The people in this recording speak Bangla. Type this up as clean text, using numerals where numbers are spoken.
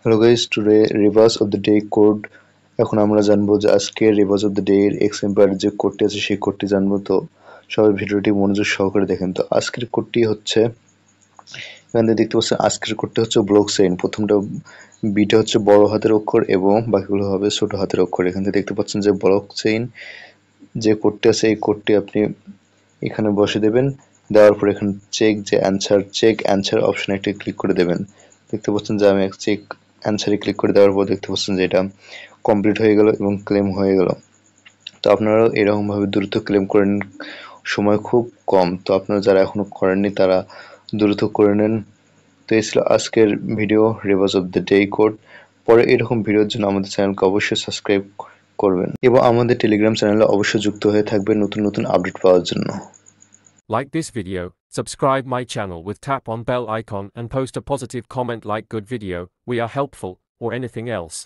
Hello guys, today reverse of the day code. এখন আমরা জানবো যে আজকে রিভার্স অফ দ্য ডে এর এক্সাম্পল যে কোডটি আছে সেই কোডটি জানবো। তো সবাই ভিডিওটি মনোযোগ সহকারে দেখেন। তো আজকের কোডটি হচ্ছে, এখানে দেখতে পাচ্ছেন আজকের কোডটি হচ্ছে ব্লক চেইন। প্রথমটা বিটা হচ্ছে বড় হাতের অক্ষর এবং বাকিগুলো হবে ছোট হাতের অক্ষর। এখান থেকে দেখতে পাচ্ছেন যে ব্লক চেইন যে কোডটি আছে এই কোডটি আপনি এখানে বসে দেবেন। দেওয়ার পর এখানে চেক অ্যান্সার অপশনে একটি ক্লিক করে দেবেন। দেখতে পাচ্ছেন যে আমি চেক অ্যান্সারে ক্লিক করে দেওয়ার পর দেখতে পাচ্ছেন যে এটা কমপ্লিট হয়ে গেল এবং ক্লেম হয়ে গেল। তো আপনারাও এরকমভাবে দ্রুত ক্লেম করে নিন, সময় খুব কম। তো আপনারা যারা এখনো করেননি তারা দ্রুত করে নেন। তো এই ছিল আজকের video reverse of the day code. পরে এরকম ভিডিওর জন্য আমাদের চ্যানেলকে অবশ্যই সাবস্ক্রাইব করবেন এবং আমাদের টেলিগ্রাম চ্যানেলে অবশ্যই যুক্ত হয়ে থাকবেন নতুন নতুন আপডেট পাওয়ার জন্য। Like this video, subscribe my channel with tap on bell icon and post a positive comment like good video, we are helpful, or anything else.